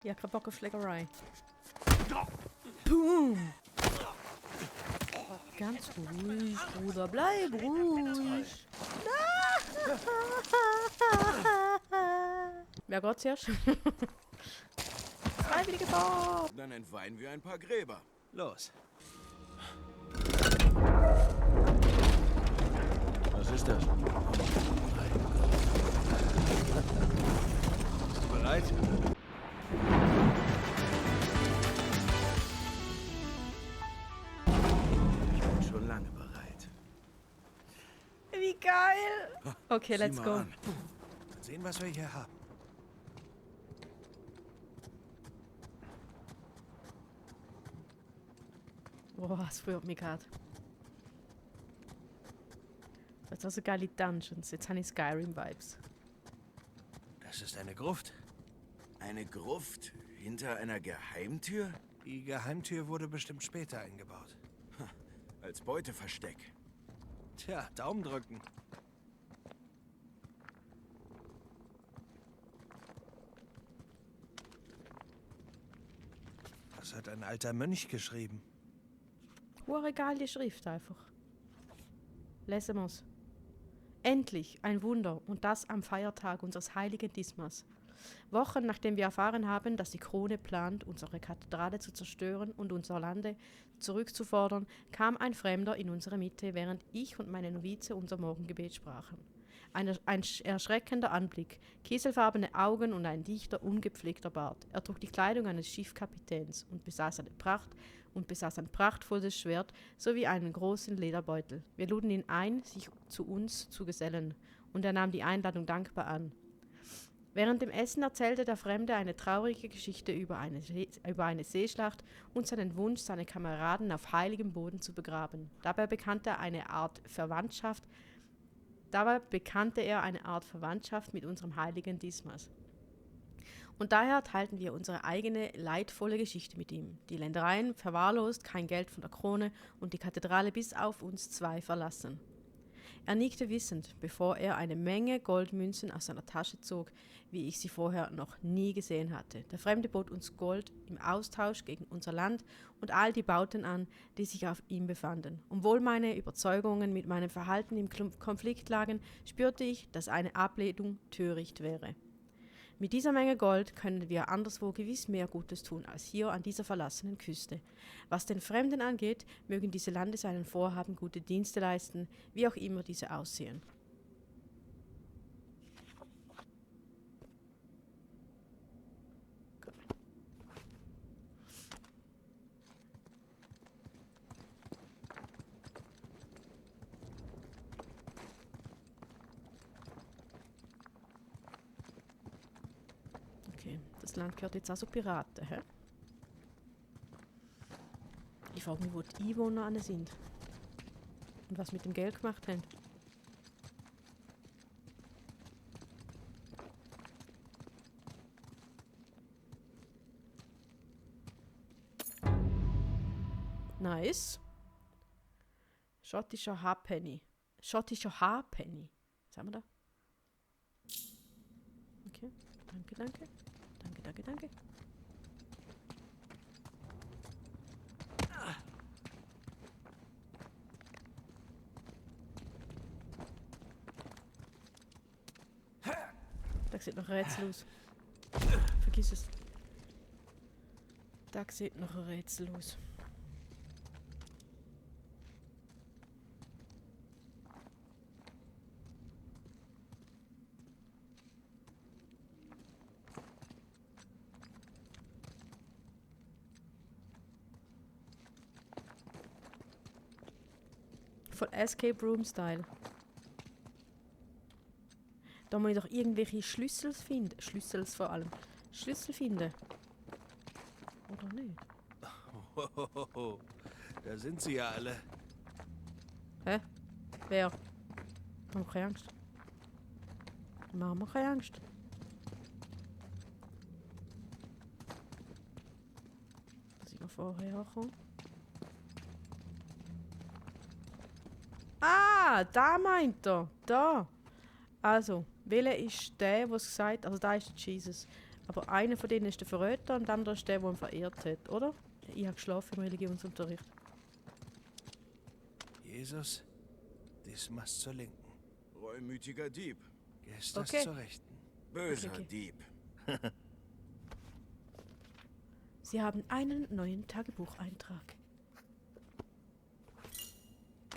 Ich habe keinen Bock auf Schlägerei. Boom! Ganz ruhig, Bruder. Bleib ruhig. Wer geht zuerst? Freiwillige Bob! Dann entweihen wir ein paar Gräber. Los. Was ist das? Bist du bereit? Ich bin schon lange bereit. Wie geil! Okay, Sieh let's mal go. an. Mal sehen, was wir hier haben. Boah, das freut mich gerade. Das sind so geile Dungeons. Jetzt habe ich Skyrim-Vibes. Das ist eine Gruft. Eine Gruft hinter einer Geheimtür? Die Geheimtür wurde bestimmt später eingebaut. Als Beuteversteck. Tja, Daumen drücken. Das hat ein alter Mönch geschrieben. Hure geil die Schrift einfach. Lesen wir's. Endlich ein Wunder und das am Feiertag unseres heiligen Dismas. Wochen nachdem wir erfahren haben, dass die Krone plant, unsere Kathedrale zu zerstören und unser Lande zurückzufordern, kam ein Fremder in unsere Mitte, während ich und meine Novize unser Morgengebet sprachen. Ein erschreckender Anblick, kieselfarbene Augen und ein dichter, ungepflegter Bart. Er trug die Kleidung eines Schiffkapitäns und besaß ein prachtvolles Schwert sowie einen großen Lederbeutel. Wir luden ihn ein, sich zu uns zu gesellen, und er nahm die Einladung dankbar an. Während dem Essen erzählte der Fremde eine traurige Geschichte über eine Seeschlacht und seinen Wunsch, seine Kameraden auf heiligem Boden zu begraben. Dabei bekannte er eine Art Verwandtschaft mit unserem heiligen Dismas. Und daher teilten wir unsere eigene, leidvolle Geschichte mit ihm. Die Ländereien verwahrlost, kein Geld von der Krone und die Kathedrale bis auf uns zwei verlassen. Er nickte wissend, bevor er eine Menge Goldmünzen aus seiner Tasche zog, wie ich sie vorher noch nie gesehen hatte. Der Fremde bot uns Gold im Austausch gegen unser Land und all die Bauten an, die sich auf ihm befanden. Obwohl meine Überzeugungen mit meinem Verhalten im Konflikt lagen, spürte ich, dass eine Ablehnung töricht wäre. Mit dieser Menge Gold können wir anderswo gewiss mehr Gutes tun als hier an dieser verlassenen Küste. Was den Fremden angeht, mögen diese Lande seinen Vorhaben gute Dienste leisten, wie auch immer diese aussehen. Okay, das Land gehört jetzt also Piraten, hä? Ich frage mich, wo die Einwohner alle sind. Und was mit dem Geld gemacht haben. Nice. Schottischer Halfpenny. Schottischer Halfpenny. Was haben wir da? Okay, danke, danke. Danke, danke, danke. Da sieht noch ein Rätsel aus. Vergiss es. Da sieht noch ein Rätsel aus. Von Escape Room Style. Da muss ich doch irgendwelche Schlüssel finden. Schlüssel vor allem. Schlüssel finden. Oder nicht? Hohoho. Da sind sie ja alle. Hä? Wer? Mach keine Angst. Mach mir keine Angst. Da sind wir vorher hergekommen. Ah, da meint er. Da. Also, welcher ist der, was gesagt hat? Also, da ist Jesus. Aber einer von denen ist der Verräter und der andere ist der, der ihn verehrt hat, oder? Ich habe geschlafen im Religionsunterricht. Jesus, Dismas zur Linken. Reumütiger Dieb. Gestas Okay. zur Rechten. Böser Okay. Dieb. Sie haben einen neuen Tagebucheintrag.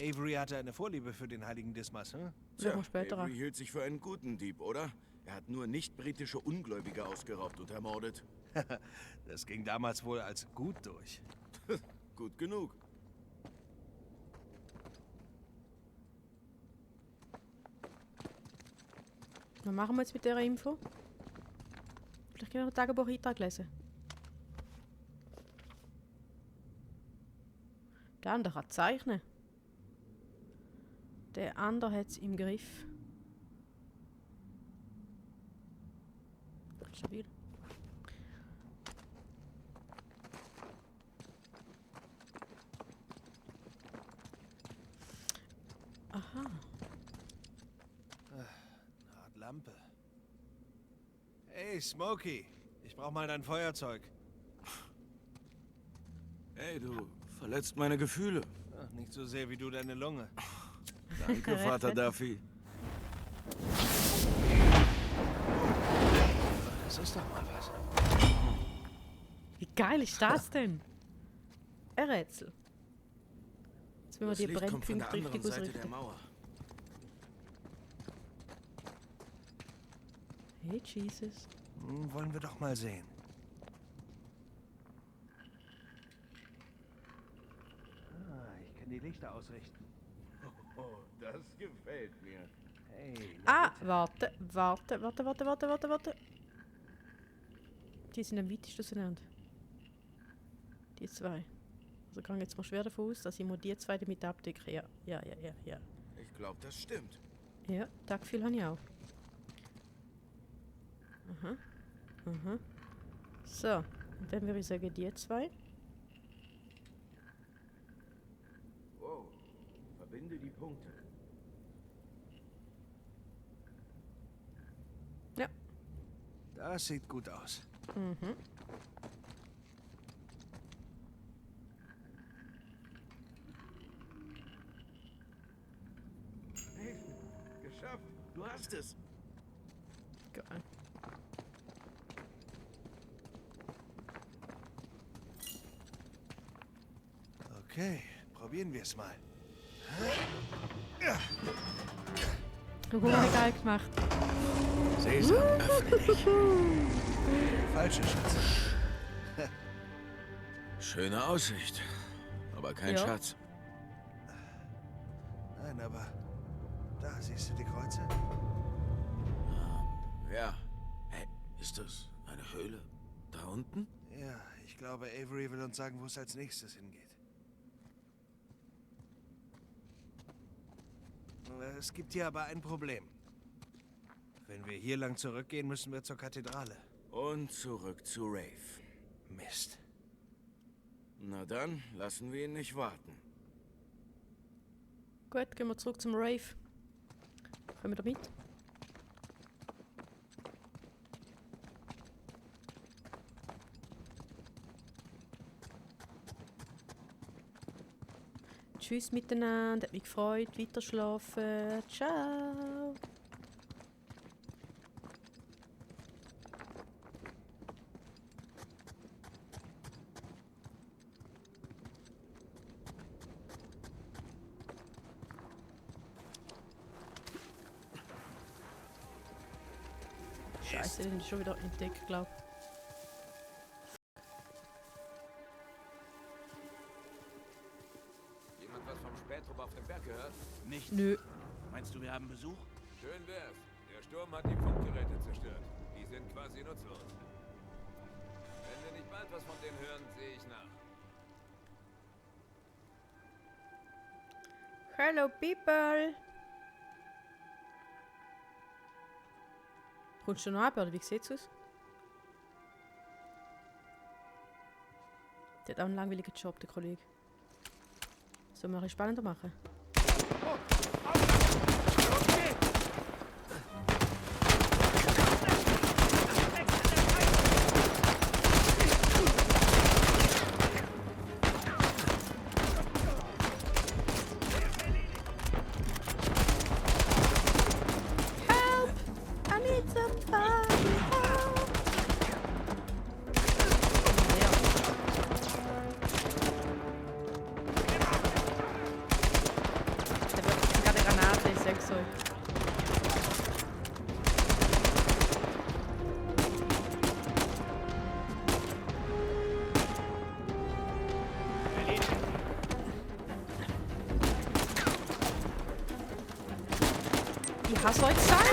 Avery hatte eine Vorliebe für den heiligen Dismas, hm? Schauen wir später Avery an. hielt sich für einen guten Dieb, oder? Er hat nur nicht-britische Ungläubige ausgeraubt und ermordet. Das ging damals wohl als gut durch. Gut genug. Was machen wir jetzt mit dieser Info? Vielleicht können wir einen Tagebucheintrag lesen. Der andere kann zeichnen. Der andere hat es im Griff. Stabil. Aha. Eine Art Lampe. Hey, Smokey. Ich brauch mal dein Feuerzeug. Hey, du verletzt meine Gefühle. Ach, nicht so sehr wie du deine Lunge. Danke, Vater Duffy. Das ist doch mal was. Wie geil ist das denn? Ein Rätsel. Jetzt müssen wir Das die Licht kommt von der Brennpunkte anderen richtig Seite der ausrichten. Mauer. Hey, Jesus. Wollen wir doch mal sehen. Ich kann die Lichter ausrichten. Oh, das gefällt mir. Hey, Ah, warte. Die sind am weitesten auseinander. Die zwei. Also kann ich jetzt mal schwer davon aus, dass ich mal die zwei damit abdecke. Ja. Ich glaube, das stimmt. Ja, das Gefühl habe ich auch. Aha. So, und dann würde ich sagen, die zwei. Wow. Verbinde die Punkte. Ja. das sieht gut aus. Mhm. Hey, geschafft. Du hast es. Geil. Okay, probieren wir es mal. Geil gemacht. Sesam, öffne dich. Falsche Schatz. Schöne Aussicht. Aber kein Ja. Schatz. Nein, aber da siehst du die Kreuze? Ja. Hey, ist das eine Höhle? Da unten? Ja, ich glaube, Avery will uns sagen, wo es als nächstes hingeht. Es gibt hier aber ein Problem. Wenn wir hier lang zurückgehen, müssen wir zur Kathedrale. Und zurück zu Rafe. Mist. Na dann, lassen wir ihn nicht warten. Gut, gehen wir zurück zum Rave. Kommen wir da mit? Tschüss miteinander, hat mich gefreut, weiter schlafen. Ciao. Scheiße, den ist schon wieder entdeckt, glaub. Jemand was vom Spätrupp auf dem Berg gehört? Nicht. Nö. Meinst du, wir haben Besuch? Schön wär's. Der Sturm hat die Funkgeräte zerstört. Die sind quasi nutzlos. Wenn wir nicht bald was von denen hören, sehe ich nach. Hello people! Kommst du noch ab, oder wie sieht's aus? Der hat auch einen langweiligen Job, der Kollege. Sollen wir ein bisschen spannender machen? Ich hab's euch gesagt!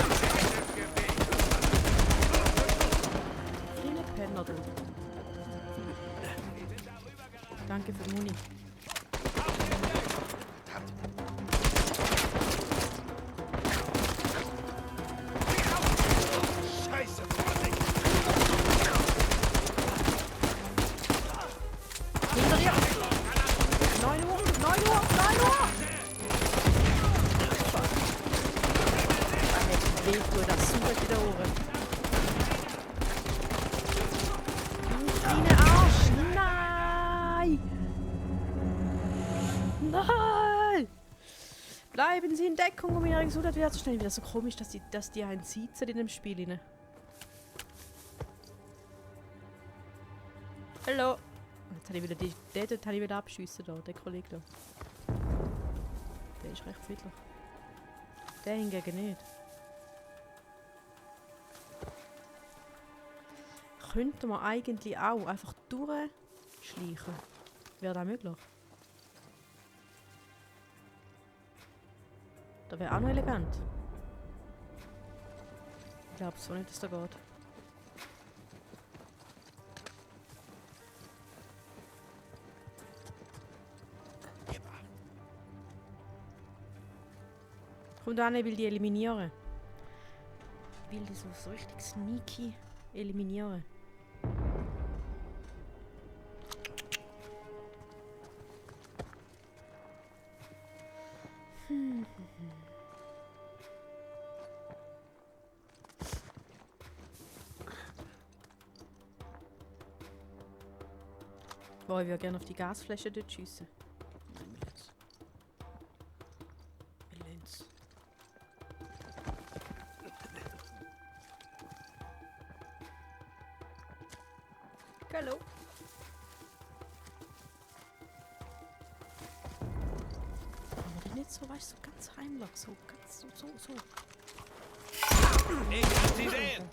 Kleine Penner, du. Danke für die Muni. Scheiße, Vorsicht! Hinter dir! 9 Uhr! 9 Uhr! 9 Uhr! Fuck. Da hätte ich wehtun, das super in den Ohren. Du kleine Arsch! Nein! Nein! Bleiben Sie in Deckung, um Ihre Gesundheit wiederzustellen. Wieder so komisch, dass die einen sitzen in dem Spiel. Rein. Hallo! Jetzt habe ich wieder den dort habe ich wieder abschiessen da, der Kollege da. Der ist recht friedlich. Der hingegen nicht. Könnte man eigentlich auch einfach durchschleichen. Wäre das möglich? Das wäre auch noch elegant. Ich glaube zwar nicht, dass das geht. Kommt an, ich will die eliminieren. Ich will die so richtig sneaky eliminieren. Boah, ich würde gerne auf die Gasflasche dort schiessen. Hallo. Aber nicht so, weißt du, so ganz heimlich, so ganz so. Ich kann sie sehen!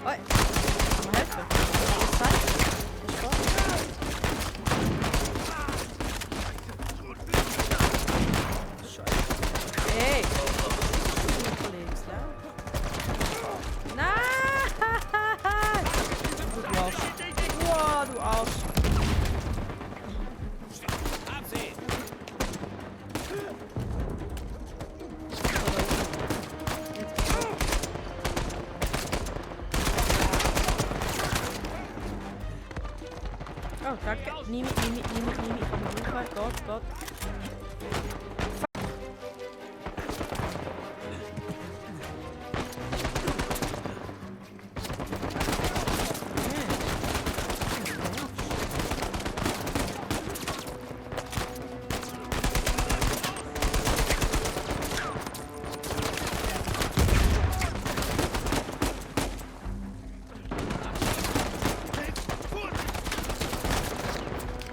Oi, kann man helfen? Ist Zeit? Ist vor? Scheiße. Ey! Kollege, nein! Du Arsch. Wow, du Arsch. Absehen! Oh, danke. Nimm ich. Gott.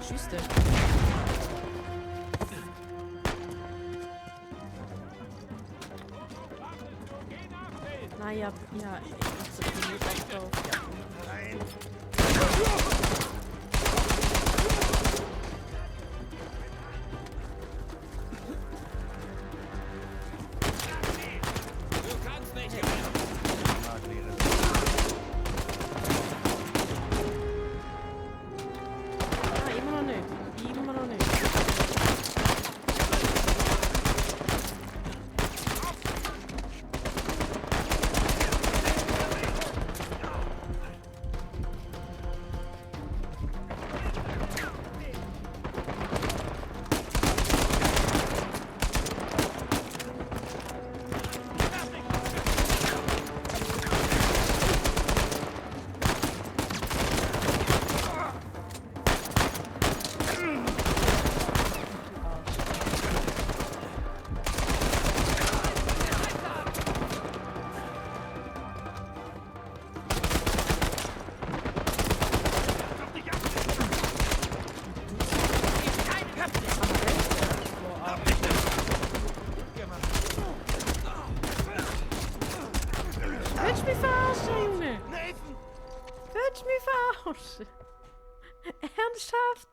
Schüsse. Naja, ja, ich hab so viel Bock drauf. Nein! Du kannst nicht Ah, immer noch nicht. Willst du mich verarschen, Junge? Nathan! Willst du mich verarschen? Ernsthaft?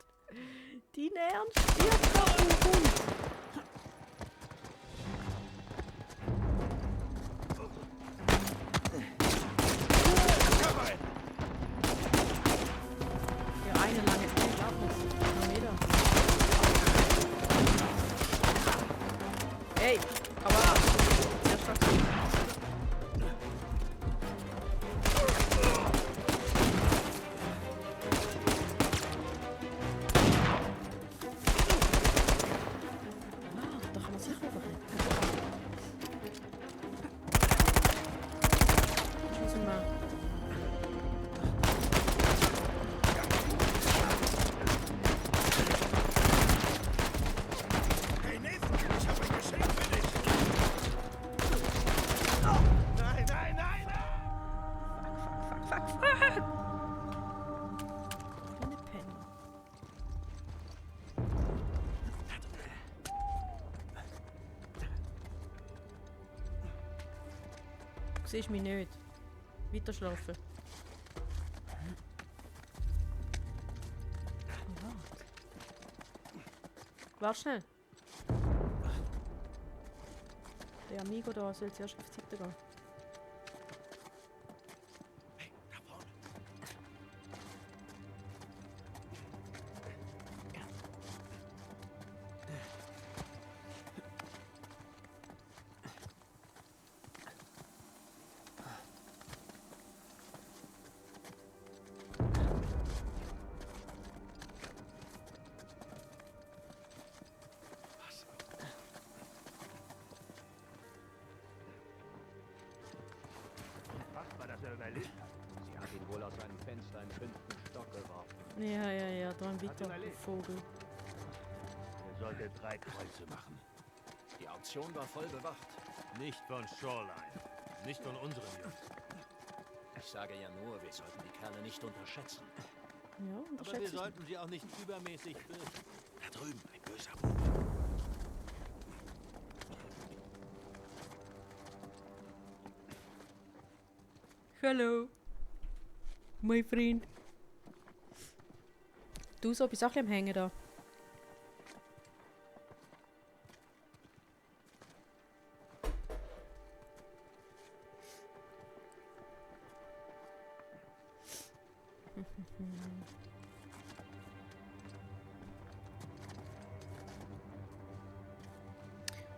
Dein Ernst? Stirb doch, du Hund! Ja, eine lange Zeit, auch nicht. Meter. Hey, aber der Stock. Da kann man sicher überrennen. Schießen wir. Hey Nathan, ich habe ein Geschenk für dich. Nein, nein, nein! Fuck! Eine Penner. Du siehst mich nicht. Weiter schlafen. Warte schnell. Der Amigo da soll zuerst auf die Seite gehen. Hey, da vorne. Fast war das überlebt. Sie hat ihn wohl aus seinem Fenster im 5. Stock geworfen. Ja, da ein weiter Vogel. Er sollte 3 Kreuze machen. Die Auktion war voll bewacht. Nicht von Shoreline. Nicht von unseren Jungs. Ich sage ja nur, wir sollten die Kerle nicht unterschätzen. Ja, Aber wir unterschätze ich. sollten sie auch nicht übermäßig fürchten. Da drüben, ein böser Bube. Hallo, mein Freund. Du so bist auch am Hängen da.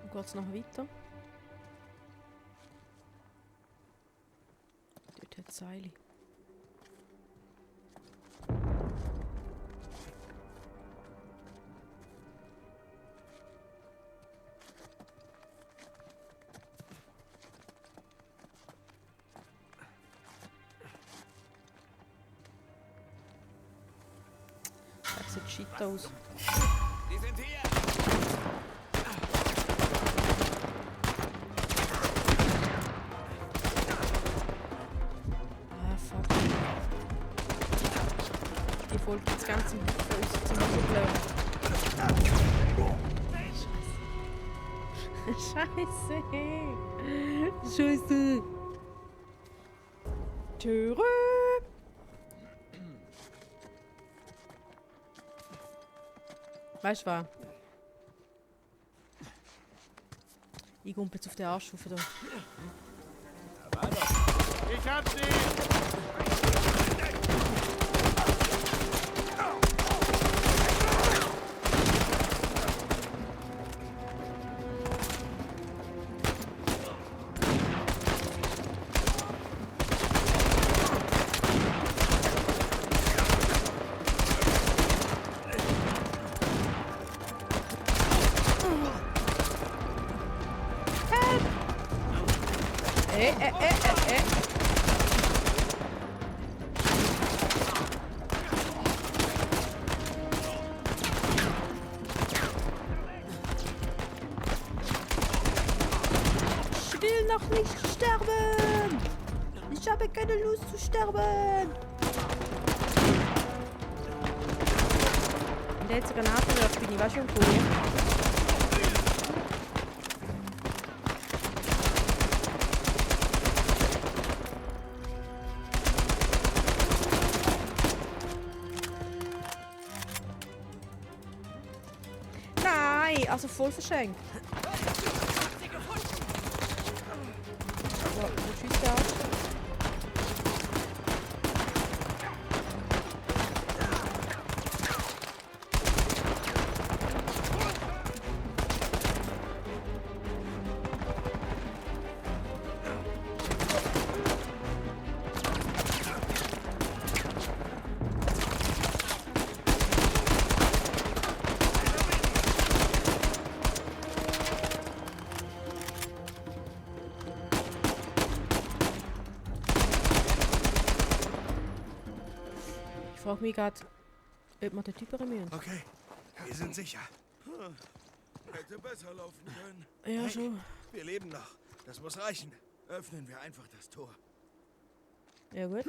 Und geht's noch weiter? Dort hat Seile. Das sieht shit aus. Die sind hier! Ah, fuck. Die folgt jetzt ganz im Fuß zum Blöd. Scheiße. Scheiße. Türe. Weißt du was? Ich gumpel jetzt auf den Arsch rauf da. Ich hab sie! Ich will noch nicht sterben! Ich habe keine Lust zu sterben! Und der hat so Granaten wirft, bin ich war schon cool. also voll verschenkt. Wo schießt der aus? Ich frage mich gerade, ob wir den Typ müssen. Okay, wir sind sicher. Hätte besser laufen können. Ja, schon. Wir leben noch. Das muss reichen. Öffnen wir einfach das Tor. Ja, gut.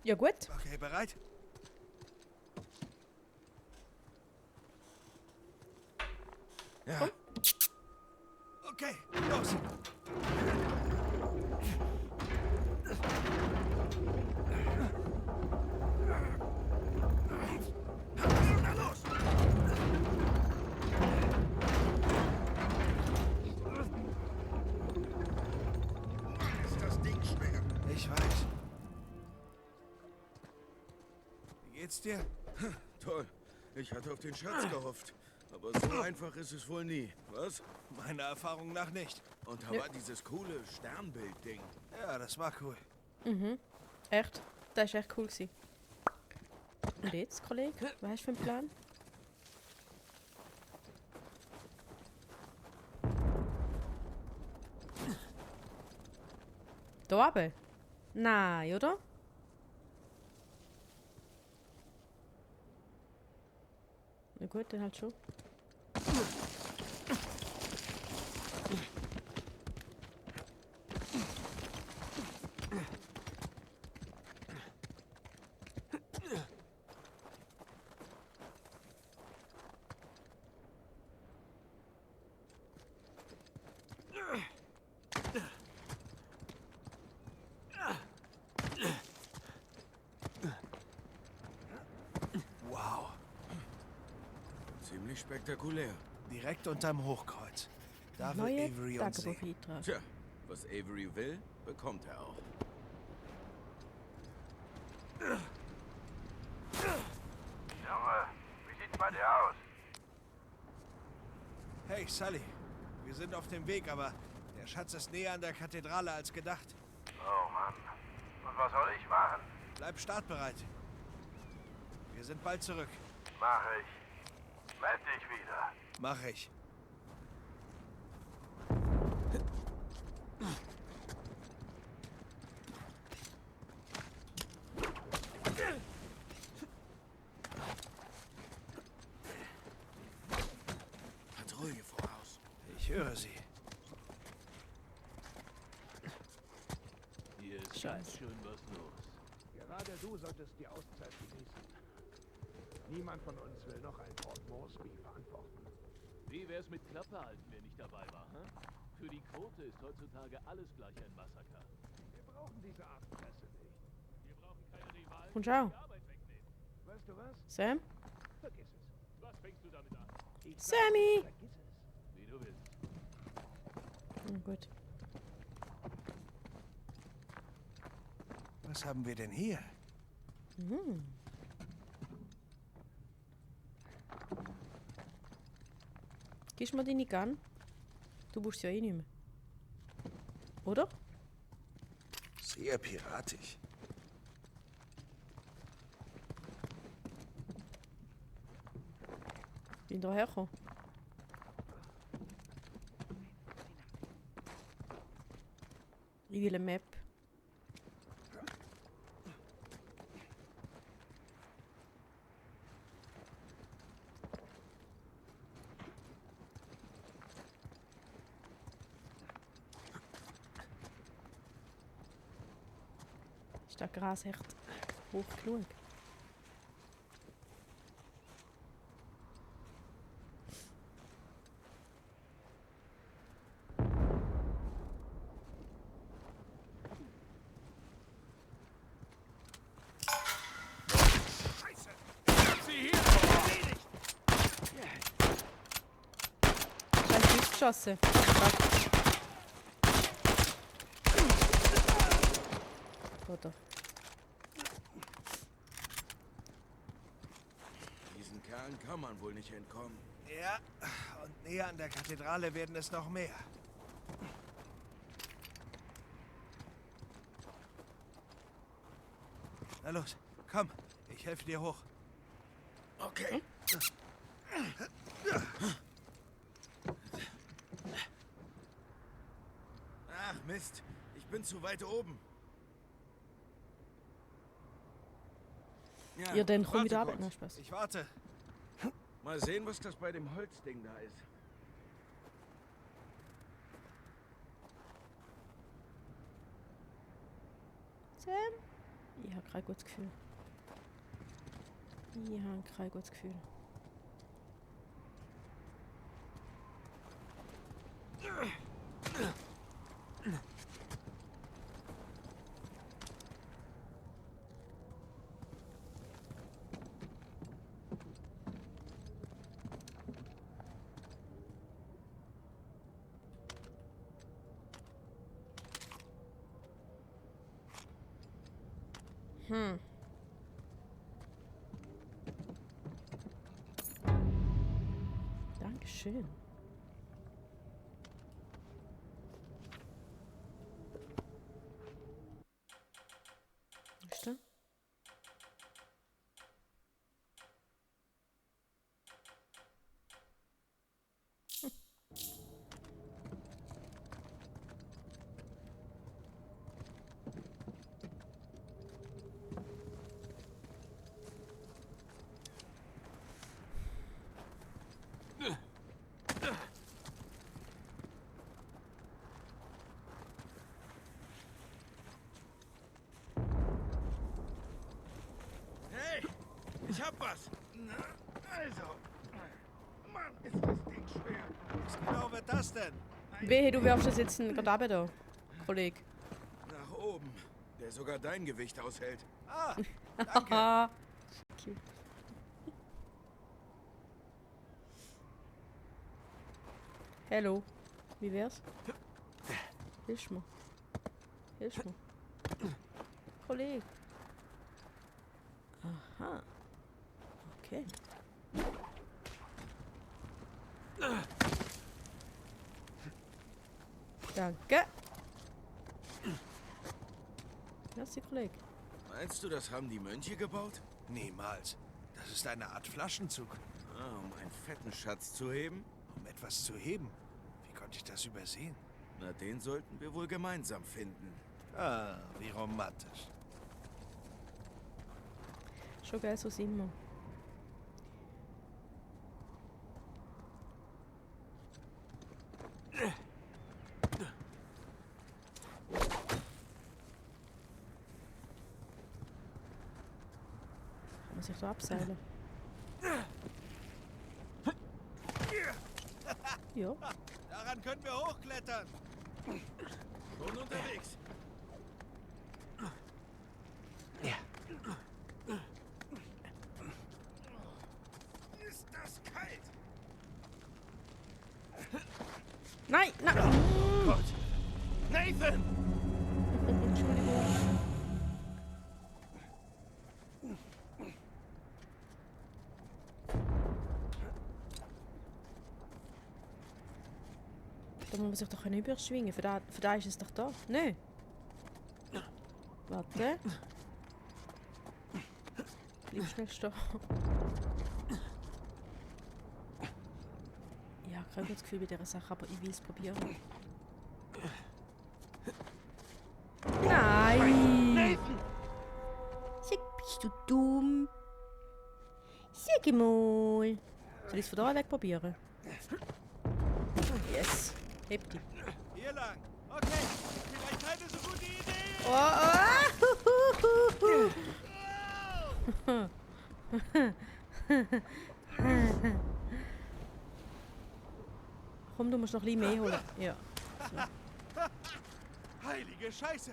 Ja, gut. Okay, bereit? Ja, Okay, los. Na los. Mann, ist das Ding schwer. Ich weiß. Wie geht's dir? Toll. Ich hatte auf den Schatz gehofft. Aber so einfach ist es wohl nie. Was? Meiner Erfahrung nach nicht. Und da war dieses coole Sternbild-Ding. Ja, das war cool. Echt? Das war echt cool gewesen. Und jetzt, Kollege? Was hast du für einen Plan? Da oben? Nein, oder? Na gut, dann halt schon. Wow. Ziemlich spektakulär. Direkt unterm Hochkreuz. Da will Neue Avery uns sehen. Tagebucheintrag. Tja, was Avery will, bekommt er auch. Junge, wie sieht's bei dir aus? Hey, Sully. Wir sind auf dem Weg, aber der Schatz ist näher an der Kathedrale als gedacht. Oh Mann. Und was soll ich machen? Bleib startbereit. Wir sind bald zurück. Mach ich. Meld dich wieder. Mach ich. Patrouille voraus. Ich höre sie. Hier ist Scheiße. ganz schön was los. Gerade du solltest die Auszeit genießen. Niemand von uns will noch ein Port Moresby verantworten. Wie wär's mit Klappe halten, wer nicht dabei war, hä? Für die Quote ist heutzutage alles gleich ein Massaker. Wir brauchen diese Art Presse nicht. Wir brauchen keine Rivalen, Und schau. die Arbeit wegnehmen. Weißt du was? Sam? Vergiss es. Was fängst du damit an? Ich sag, Sammy! vergiss es. Wie du willst. Gut. Was haben wir denn hier? Gibst mir deine Gun? Du brauchst sie ja eh nicht mehr. Oder? Sehr piratisch. Bin da hergekommen. Ich will eine Map. Ist der Grashecht hoch genug? geschossen. Oder? Diesen Kerlen kann man wohl nicht entkommen. Ja, und näher an der Kathedrale werden es noch mehr. Na los, komm, ich helfe dir hoch. Okay. Ach Mist, ich bin zu weit oben. Ja, Ihr dann komm warte wieder ab. kurz. Na, Spaß. Ich warte. Mal sehen, was das bei dem Holzding da ist. Sam? Ich habe kein gutes Gefühl. Ich habe kein gutes Gefühl. Dankeschön. Ist da? Hey, ich hab was. Na, also. Mann, ist das Ding schwer. Was genau wird das denn? Wehe, du wirfst das jetzt gerade runter da, Kollege. Nach oben. Der sogar dein Gewicht aushält. Ah, danke. Haha. Cute. Hallo. Wie wär's? Hilf mir. Hilf mir. Kollege. Aha. Okay. Danke. Merci, Kollege. Meinst du, das haben die Mönche gebaut? Niemals. Das ist eine Art Flaschenzug. Ah, um einen fetten Schatz zu heben? Um etwas zu heben. Wie konnte ich das übersehen? Na, den sollten wir wohl gemeinsam finden. Ah, wie romantisch. Schon geil, so sind wir. Kann man sich da abseilen? Ja. Daran können wir hochklettern. Schon unterwegs. Ist das kalt? Nein, nein. Gott. Nathan! Entschuldigung. Da muss man sich doch überschwingen. Für da ist es doch da. Nein. Warte. Bleib schnell stehen. Ich habe kein gutes Gefühl bei dieser Sache, aber ich will es probieren. Nein! Sag, bist du dumm? Sag mal. Soll ich es von da weg probieren? Yes. Heb die. Hier lang. Okay, vielleicht keine so gute Idee. Komm, du musst noch ein bisschen mehr holen. Ja. Heilige Scheiße.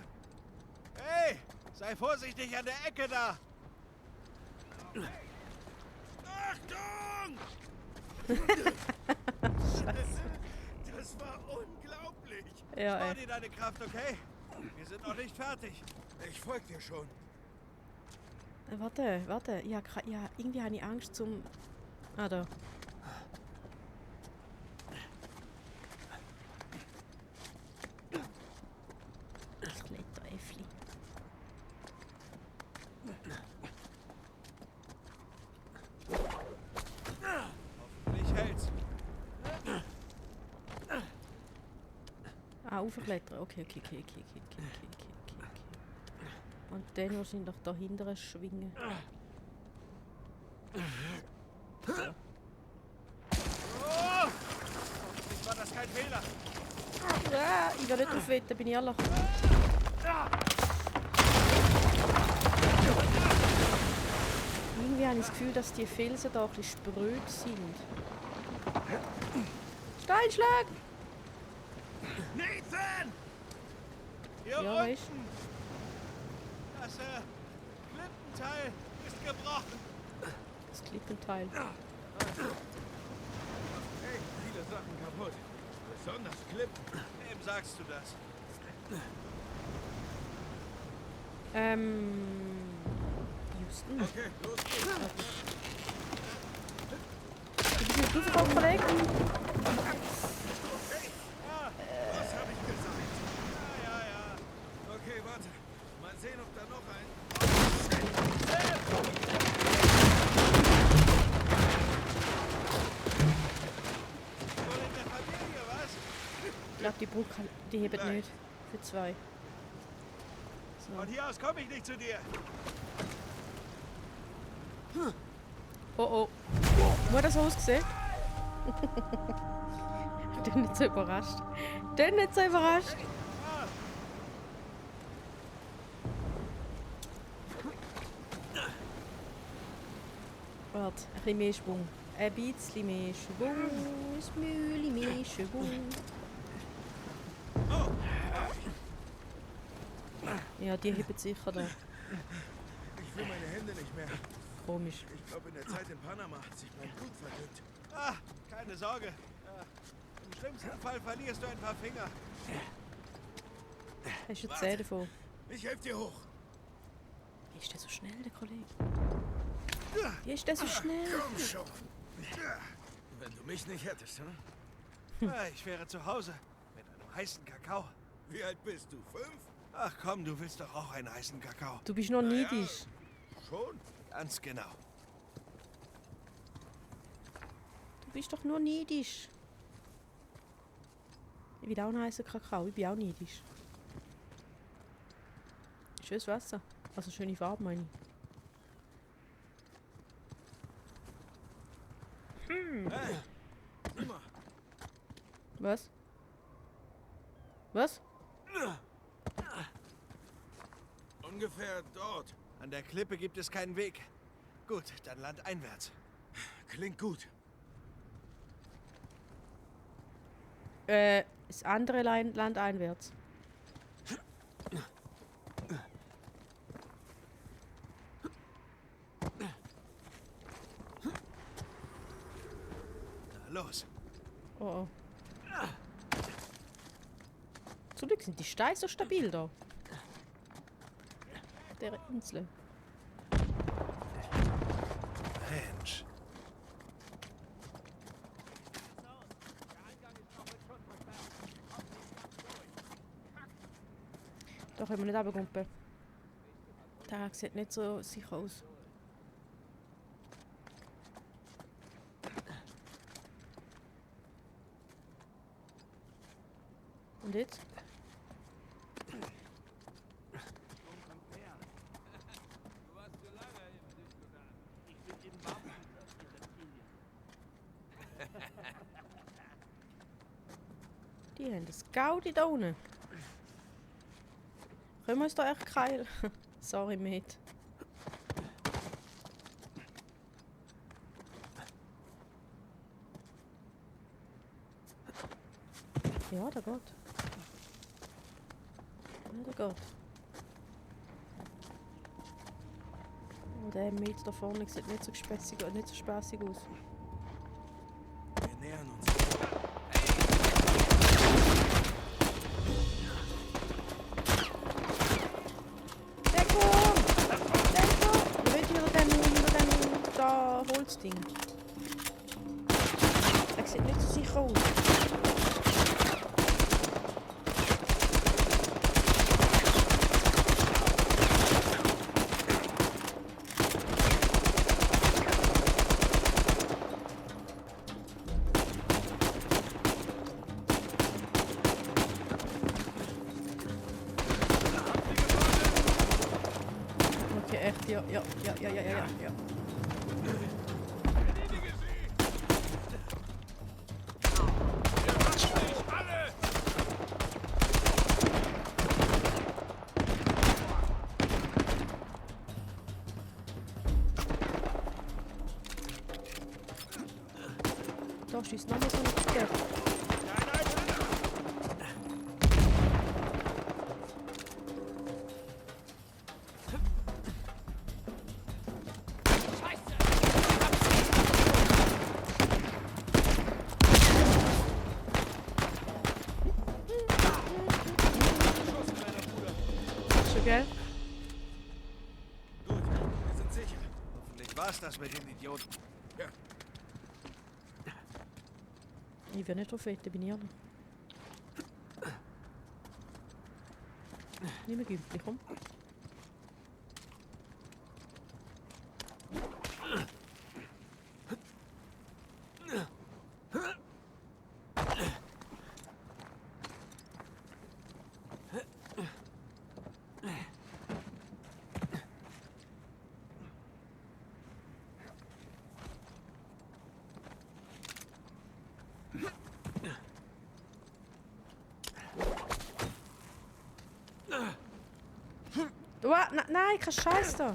Hey, sei vorsichtig an der Ecke da. Achtung! Das Das war unglaublich. Ja, Spar ey. dir deine Kraft, okay? Wir sind noch nicht fertig. Ich folge dir schon. Warte. Ja, irgendwie habe ich Angst zum... Ah, da. Kletteräffli. Hoffentlich hält's. Ah, aufklettern. Okay. Und dann wahrscheinlich da hinten schwingen. Oh! Hoffentlich war das kein Fehler. Ah, ich will nicht drauf wetten, bin ich ehrlich. Irgendwie habe ich das Gefühl, dass die Felsen da ein bisschen spröd sind. Steinschlag! Nathan! Hier Ja, weißt unten. Das Klippenteil ist gebrochen. das Klippenteil. Hey, viele Sachen kaputt. Besonders Klippen. Wem sagst du das? Houston. Okay, los geht's. Du bist nicht draufgekommen, Kollege? Was habe ich gesagt? Ja. Okay, warte. Mal sehen, ob da noch ein... Wohl in der Familie, was? Ich glaube, die Brücke, die hebt nicht. Für 2. So. Von hier aus komme ich nicht zu dir. Oh. Wo hat das ausgesehen? Ich bin nicht so überrascht. Warte, ein bisschen mehr Schwung. Ein bisschen mehr Schwung. Ein Mühle mehr Schwung. Ja, die hebt sicher da. Ich will meine Hände nicht mehr. Komisch. Ich glaube, in der Zeit in Panama hat sich mein Blut verdünnt. Ah, keine Sorge. Ja. Im schlimmsten Fall verlierst du ein paar Finger. Hast du die Zähne davon? Ich helfe dir hoch. Wie ist der so schnell, der Kollege? Wie ist der so schnell? Komm schon. Wenn du mich nicht hättest, hm? Ich wäre zu Hause. Mit einem heißen Kakao. Wie alt bist du? 5? Ach komm, du willst doch auch einen heißen Kakao. Du bist noch neidisch. Schon? Ganz genau. Du bist doch nur neidisch. Ich will auch einen heißen Kakao. Ich bin auch neidisch. Schönes Wasser. Also schöne Farbe, meine ich. Hey, immer. Was? Was? Ungefähr dort. An der Klippe gibt es keinen Weg. Gut, dann landeinwärts. Klingt gut. Das andere Land einwärts. Na los. Oh. Zum Glück sind die Steine so stabil da. Auf der Insel. Mensch. Da können wir nicht runtergumpen. Der sieht nicht so sicher aus. Und jetzt? Die haben das Gaudi da unten. Können wir uns da echt keilen? Sorry, Mate. Ja, der geht. Ja, der geht. Oh, der Mate da vorne sieht nicht so spaßig aus. Wir nähern uns. Holzding. Das sieht nicht so sicher aus. Okay, echt, ja. Da schießt noch mal so ein Stück. Schon geil? Gut, wir sind sicher. Hoffentlich war's das mit den Idioten. Ja. Ich will nicht drauf wetten, bin ich ehrlich. Nimm ein Gümpli, komm. Nein, kein Scheiß da.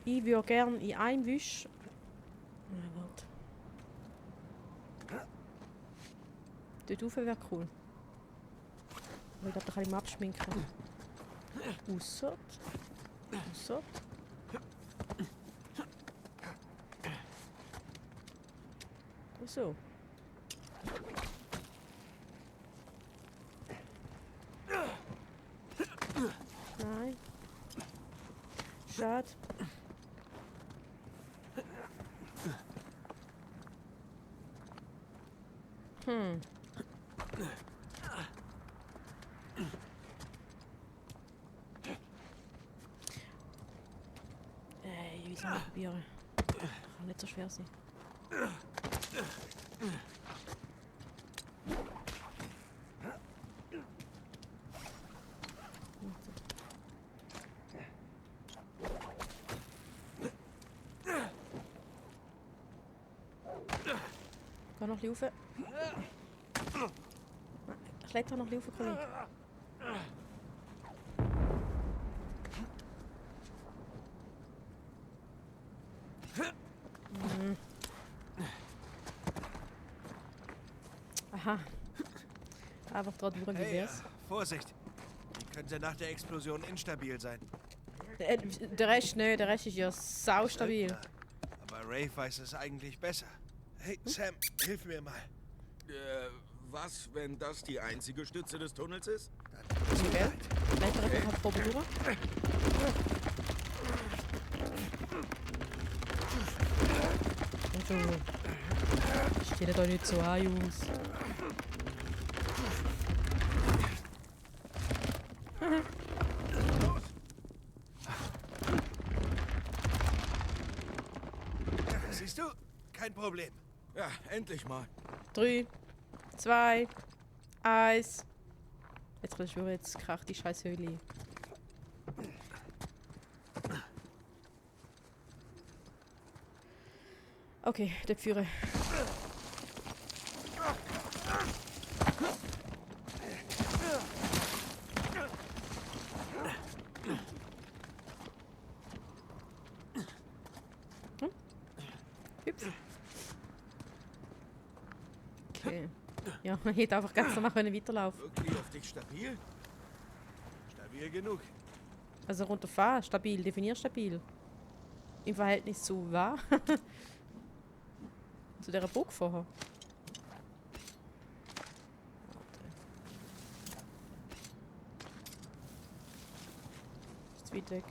Ich würde gerne in einem Wisch. Nein, warte. Dort rauf wäre cool. Aber ich glaube, da kann ich mich abschminken. Ausser. So. Nein. Schade. Ich will es mal probieren. Kann nicht so schwer sein. Geh noch ein bisschen rauf. Kletter noch ein bisschen rauf, Kollege. Aha. Einfach dran durch, wie Hey, wär's? Vorsicht. Die könnte nach der Explosion instabil sein. Der Rest nicht, der Rest ist ja saustabil. Söldner. Aber Rafe weiß es eigentlich besser. Hey, Sam, hilf mir mal. Was, wenn das die einzige Stütze des Tunnels ist? Okay. Blätter einfach auf Probe durch. Und so. Stell doch nicht so an, Jungs. Siehst du? Kein Problem. Ja, endlich mal. 3, 2, 1. Jetzt kann ich schwören, jetzt kracht die scheiß Höhle. Okay, dort führe. Hüpf. Okay. Ja, man hätte einfach ganz normal weiterlaufen. Wirklich auf dich stabil? Stabil genug. Also runterfahren, stabil, definier stabil. Im Verhältnis zu was? Zu der Burg vorher. zu weit weg.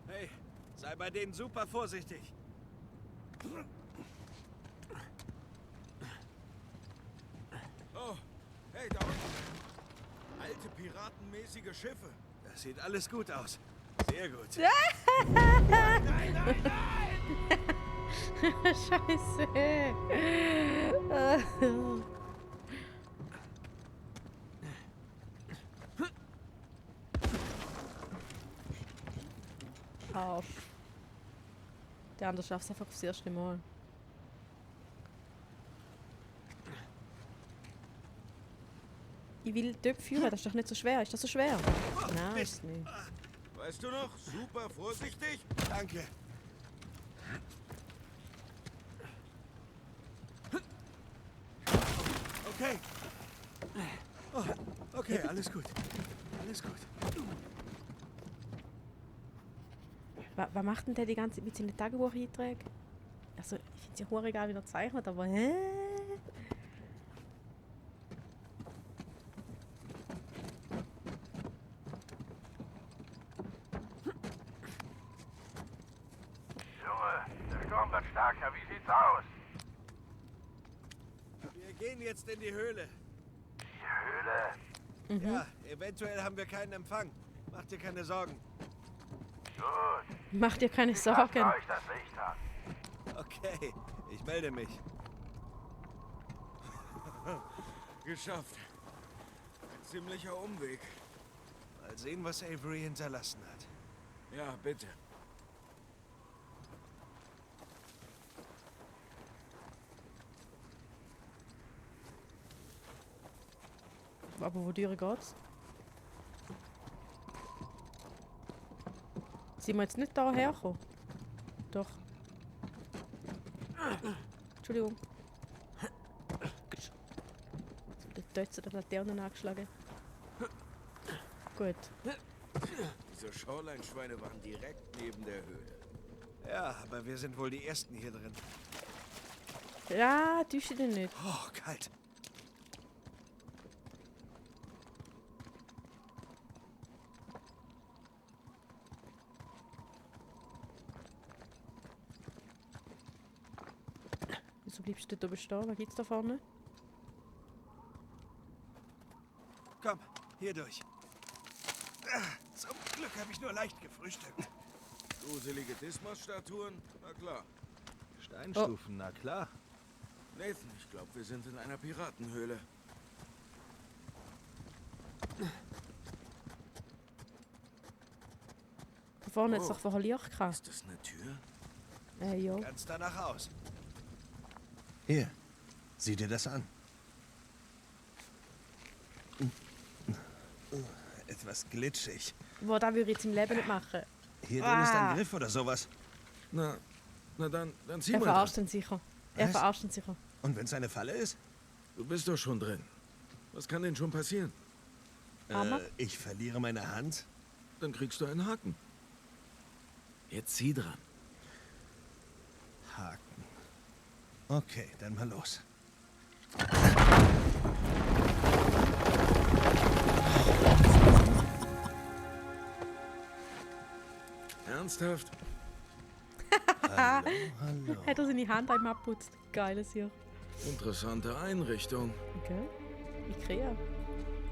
Hey, sei bei denen super vorsichtig. Oh, hey, da unten. Alte piratenmäßige Schiffe. Das sieht alles gut aus. Sehr gut. Scheiße. Arsch. Der andere schafft es einfach aufs erste Mal. Ich will dort führen, das ist doch nicht so schwer. Ist das so schwer? Nein, ist nicht. Weißt du noch? Super vorsichtig. Danke. Okay. Oh, okay, alles gut. Alles gut. Was macht denn der die ganze Zeit mit seinen Tagebucheinträgen? Also, ich finde es ja hure geil, wie er zeichnet, aber hä? Junge, der Sturm wird stärker. Wie sieht's aus? Wir gehen jetzt in die Höhle. Die Höhle? Ja, eventuell haben wir keinen Empfang. Mach dir keine Sorgen. Gut. Mach dir keine Lasst Sorgen. euch das Licht an. Okay, ich melde mich. Geschafft. Ein ziemlicher Umweg. Mal sehen, was Avery hinterlassen hat. Ja, bitte. Aber wo dir geht's? Sind wir jetzt nicht da hergekommen? Doch. Entschuldigung. Jetzt wird dort zu der Laterne angeschlagen. Gut. Diese Shoreline-Schweine waren direkt neben der Höhle. Ja, aber wir sind wohl die Ersten hier drin. Ja, täusche dich nicht. Oh, kalt. Wieso bleibst du dort oben stehen? Was gibt's da vorne? Komm, hier durch. Zum Glück habe ich nur leicht gefrühstückt. Gruselige Dismas-Statuen? Na klar. Steinstufen, na klar. Nathan, ich glaube, wir sind in einer Piratenhöhle. Da vorne hat es doch vorher Licht gehabt. Ist das eine Tür? Ja. Ganz danach aus. Hier, sieh dir das an. Etwas glitschig. Boah, das würde ich jetzt im Leben nicht machen. Hier drin ist ein Griff oder sowas. Na dann zieh Er mal verarscht dran. ihn sicher. Er Was? verarscht ihn sicher. Und wenn es eine Falle ist? Du bist doch schon drin. Was kann denn schon passieren? Aber? Ich verliere meine Hand. Dann kriegst du einen Haken. Jetzt zieh dran. Haken. Okay, dann mal los. Ernsthaft? Hallo. Hat er seine Hand einmal abputzt. Geiles hier. Interessante Einrichtung. Okay. Ikea.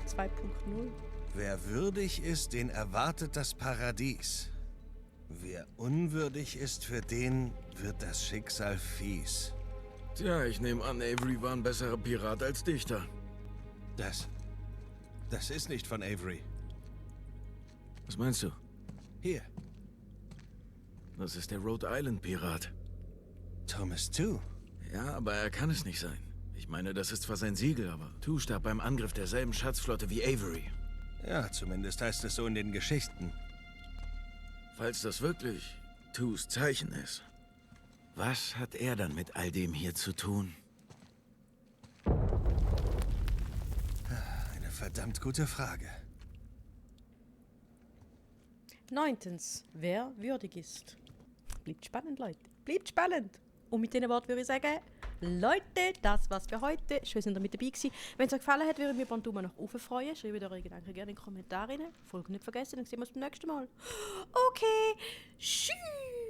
2.0. Wer würdig ist, den erwartet das Paradies. Wer unwürdig ist, für den wird das Schicksal fies. Tja, ich nehme an, Avery war ein besserer Pirat als Dichter. Das ist nicht von Avery. Was meinst du? Hier, Das ist der Rhode Island Pirat. Thomas Tew. Ja, aber er kann es nicht sein. Ich meine, das ist zwar sein Siegel, aber Tew starb beim Angriff derselben Schatzflotte wie Avery. Ja, zumindest heißt es so in den Geschichten. Falls das wirklich Tews Zeichen ist, was hat er dann mit all dem hier zu tun? verdammt gute Frage. 9. Wer würdig ist. Bleibt spannend, Leute. Bleibt spannend. Und mit diesen Worten würde ich sagen, Leute, das war's für heute. Schön, dass ihr mit dabei gewesen. Wenn es euch gefallen hat, würde ich mich über einen Daumen nach oben freuen. Schreibt eure Gedanken gerne in die Kommentare rein. Folge nicht vergessen, dann sehen wir uns beim nächsten Mal. Okay, tschüss.